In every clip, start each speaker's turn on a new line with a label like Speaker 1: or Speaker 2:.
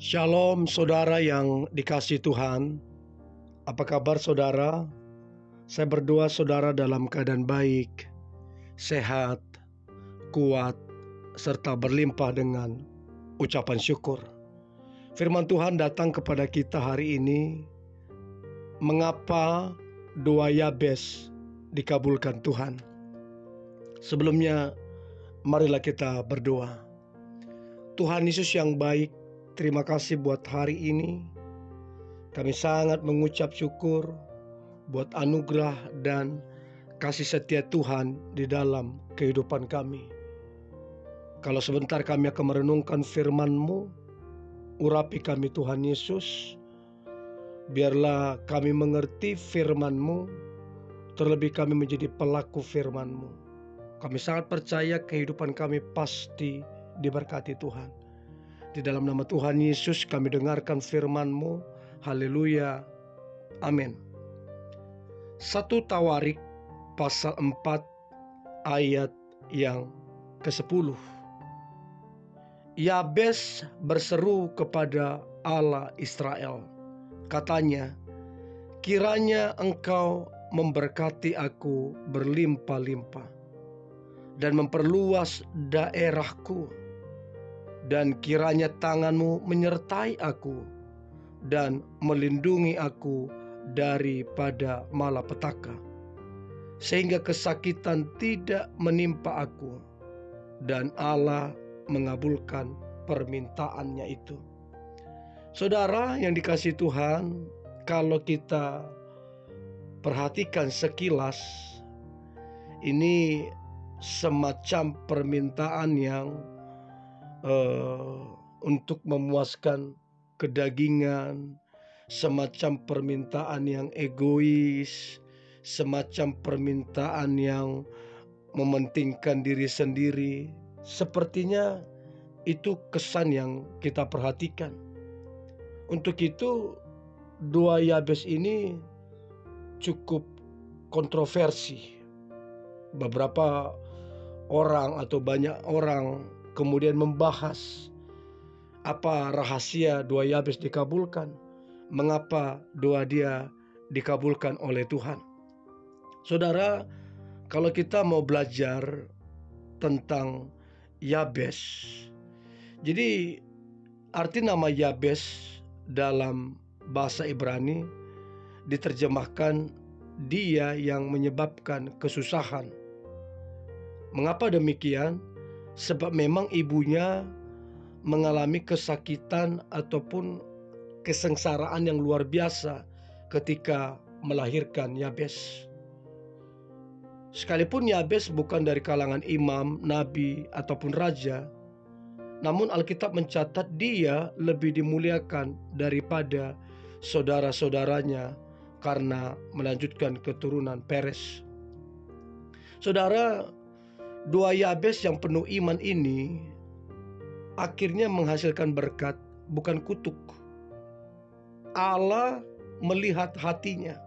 Speaker 1: Shalom saudara yang dikasihi Tuhan. Apa kabar saudara? Saya berdoa saudara dalam keadaan baik, sehat, kuat, serta berlimpah dengan ucapan syukur. Firman Tuhan datang kepada kita hari ini. Mengapa doa Yabes dikabulkan Tuhan? Sebelumnya, marilah kita berdoa. Tuhan Yesus yang baik, terima kasih buat hari ini. Kami sangat mengucap syukur buat anugerah dan kasih setia Tuhan di dalam kehidupan kami. Kalau sebentar kami akan merenungkan firman-Mu, urapi kami Tuhan Yesus. Biarlah kami mengerti firman-Mu, terlebih kami menjadi pelaku firman-Mu. Kami sangat percaya kehidupan kami pasti diberkati Tuhan. Di dalam nama Tuhan Yesus kami dengarkan firman-Mu. Haleluya. Amin. 1 Tawarik pasal 4 ayat yang ke-10. Yabes berseru kepada Allah Israel. Katanya, kiranya engkau memberkati aku berlimpah-limpah dan memperluas daerahku, dan kiranya tanganmu menyertai aku dan melindungi aku daripada malapetaka, sehingga kesakitan tidak menimpa aku. Dan Allah mengabulkan permintaannya itu. Saudara yang dikasihi Tuhan, kalau kita perhatikan sekilas, ini semacam permintaan yang untuk memuaskan kedagingan, semacam permintaan yang egois, semacam permintaan yang mementingkan diri sendiri. Sepertinya itu kesan yang kita perhatikan. Untuk itu doa Yabes ini cukup kontroversi. Beberapa orang atau banyak orang kemudian membahas apa rahasia doa Yabes dikabulkan, mengapa doa dia dikabulkan oleh Tuhan. Saudara, kalau kita mau belajar tentang Yabes, jadi arti nama Yabes dalam bahasa Ibrani diterjemahkan dia yang menyebabkan kesusahan. Mengapa demikian? Sebab memang ibunya mengalami kesakitan ataupun kesengsaraan yang luar biasa ketika melahirkan Yabes. Sekalipun Yabes bukan dari kalangan imam, nabi, ataupun raja, namun Alkitab mencatat dia lebih dimuliakan daripada saudara-saudaranya karena melanjutkan keturunan Peres. Saudara, doa Yabes yang penuh iman ini akhirnya menghasilkan berkat, bukan kutuk. Allah melihat hatinya,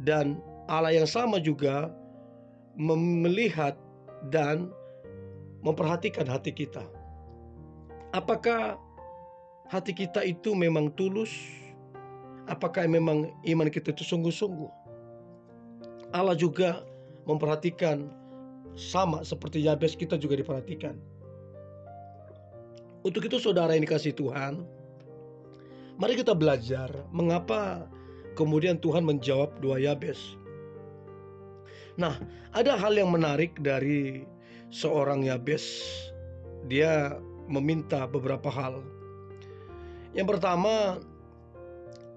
Speaker 1: dan Allah yang sama juga melihat dan memperhatikan hati kita. Apakah hati kita itu memang tulus? Apakah memang iman kita itu sungguh-sungguh? Allah juga memperhatikan, sama seperti Yabes kita juga diperhatikan. Untuk itu saudara yang dikasihi Tuhan, mari kita belajar mengapa kemudian Tuhan menjawab doa Yabes. Nah, ada hal yang menarik dari seorang Yabes. Dia meminta beberapa hal. Yang pertama,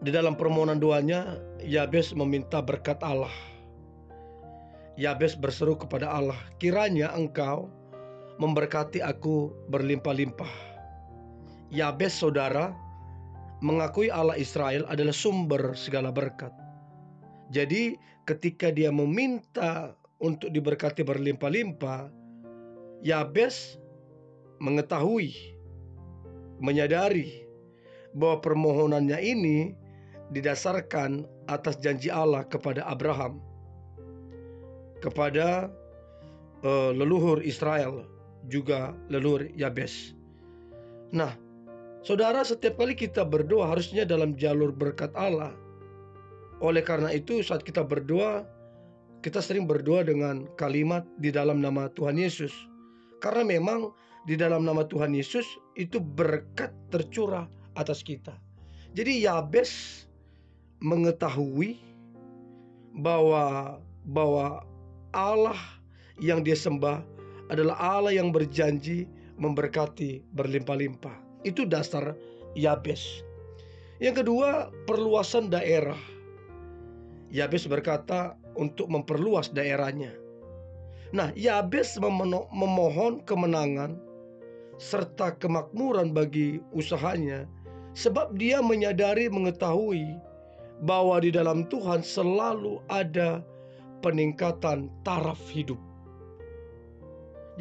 Speaker 1: di dalam permohonan doanya, Yabes meminta berkat Allah. Yabes berseru kepada Allah, kiranya engkau memberkati aku berlimpah-limpah. Yabes, saudara, mengakui Allah Israel adalah sumber segala berkat. Jadi ketika dia meminta untuk diberkati berlimpah-limpah, Yabes mengetahui, menyadari bahwa permohonannya ini didasarkan atas janji Allah kepada Abraham, kepada leluhur Israel, juga leluhur Yabes. Nah, Saudara, setiap kali kita berdoa harusnya dalam jalur berkat Allah. Oleh karena itu, saat kita berdoa, kita sering berdoa dengan kalimat di dalam nama Tuhan Yesus. Karena memang di dalam nama Tuhan Yesus itu berkat tercurah atas kita. Jadi Yabes mengetahui bahwa Allah yang dia sembah adalah Allah yang berjanji memberkati berlimpah-limpah. Itu dasar Yabes. Yang kedua, perluasan daerah. Yabes berkata untuk memperluas daerahnya. Nah, Yabes memohon kemenangan serta kemakmuran bagi usahanya, sebab dia mengetahui bahwa di dalam Tuhan selalu ada peningkatan taraf hidup.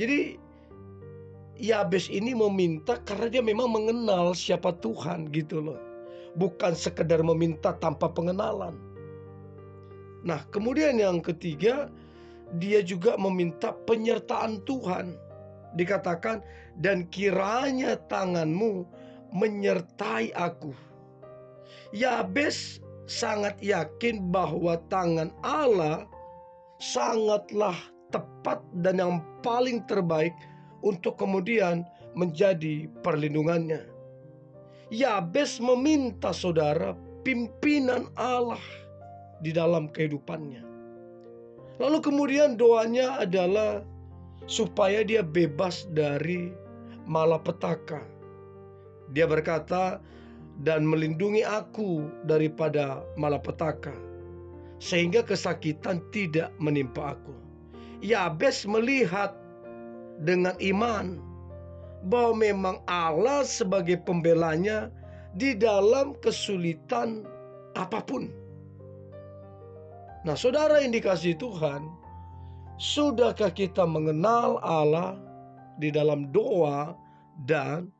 Speaker 1: Jadi Yabes ini meminta karena dia memang mengenal siapa Tuhan gitu loh. Bukan sekedar meminta tanpa pengenalan. Nah, kemudian yang ketiga, dia juga meminta penyertaan Tuhan. Dikatakan, dan kiranya tanganmu menyertai aku. Yabes sangat yakin bahwa tangan Allah sangatlah tepat dan yang paling terbaik untuk kemudian menjadi perlindungannya. Yabes meminta saudara pimpinan Allah di dalam kehidupannya. Lalu kemudian doanya adalah supaya dia bebas dari malapetaka. Dia berkata, dan melindungi aku daripada malapetaka, sehingga kesakitan tidak menimpa aku. Yabes melihat dengan iman bahwa memang Allah sebagai pembelanya di dalam kesulitan apapun. Nah, saudara yang dikasihi Tuhan, sudahkah kita mengenal Allah di dalam doa dan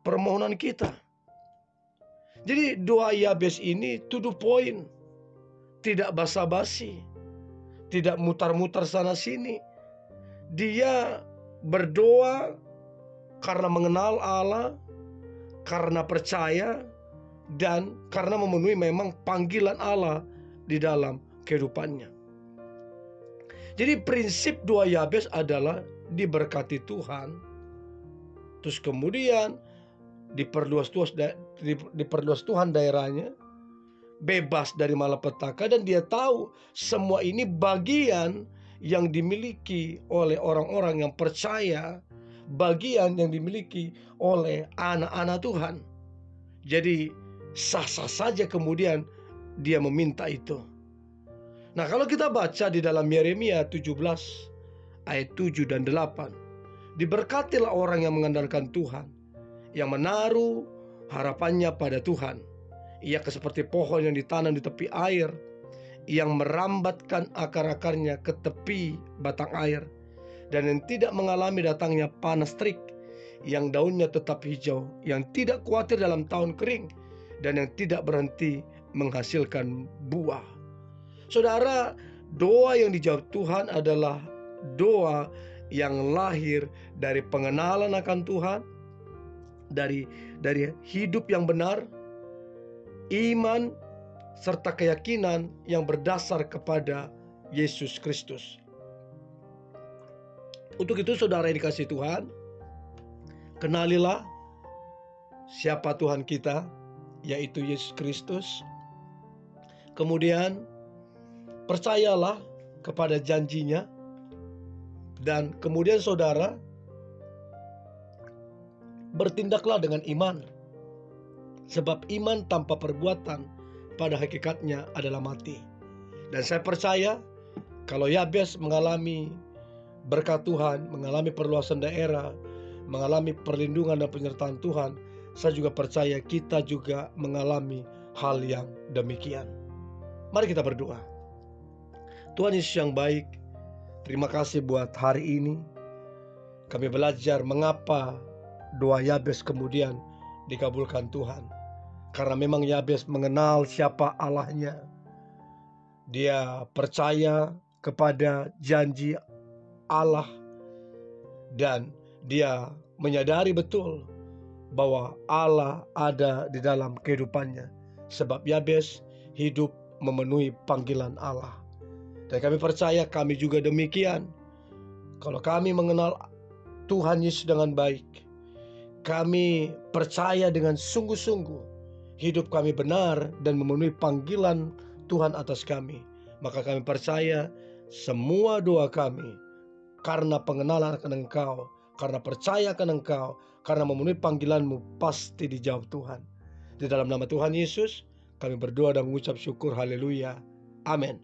Speaker 1: permohonan kita? Jadi doa Yabes ini to the point, tidak basa-basi, tidak mutar-mutar sana sini. Dia berdoa karena mengenal Allah, karena percaya, dan karena memenuhi memang panggilan Allah di dalam kehidupannya. Jadi prinsip doa Yabes adalah diberkati Tuhan, terus kemudian diperluas Tuhan daerahnya, bebas dari malapetaka, dan dia tahu semua ini bagian yang dimiliki oleh orang-orang yang percaya, bagian yang dimiliki oleh anak-anak Tuhan. Jadi sah-sah saja kemudian dia meminta itu. Nah, kalau kita baca di dalam Yeremia 17 ayat 7 dan 8, diberkatilah orang yang mengandalkan Tuhan, yang menaruh harapannya pada Tuhan. Ia seperti pohon yang ditanam di tepi air, yang merambatkan akar-akarnya ke tepi batang air, dan yang tidak mengalami datangnya panas terik, yang daunnya tetap hijau, yang tidak khawatir dalam tahun kering, dan yang tidak berhenti menghasilkan buah. Saudara, doa yang dijawab Tuhan adalah doa yang lahir dari pengenalan akan Tuhan, dari hidup yang benar, iman, serta keyakinan yang berdasar kepada Yesus Kristus. Untuk itu saudara yang dikasihi Tuhan, kenalilah siapa Tuhan kita, yaitu Yesus Kristus. Kemudian percayalah kepada janjinya, dan kemudian saudara bertindaklah dengan iman, sebab iman tanpa perbuatan pada hakikatnya adalah mati. Dan saya percaya kalau Yabes mengalami berkat Tuhan, mengalami perluasan daerah, mengalami perlindungan dan penyertaan Tuhan, saya juga percaya kita juga mengalami hal yang demikian. Mari kita berdoa. Tuhan Yesus yang baik, terima kasih buat hari ini. Kami belajar mengapa doa Yabes kemudian dikabulkan Tuhan. Karena memang Yabes mengenal siapa Allahnya. Dia percaya kepada janji Allah, dan dia menyadari betul bahwa Allah ada di dalam kehidupannya. Sebab Yabes hidup memenuhi panggilan Allah. Dan kami percaya kami juga demikian. Kalau kami mengenal Tuhan Yesus dengan baik, kami percaya dengan sungguh-sungguh hidup kami benar dan memenuhi panggilan Tuhan atas kami, maka kami percaya semua doa kami karena pengenalan akan Engkau, karena percaya akan Engkau, karena memenuhi panggilanmu pasti dijawab Tuhan. Di dalam nama Tuhan Yesus kami berdoa dan mengucap syukur. Haleluya. Amin.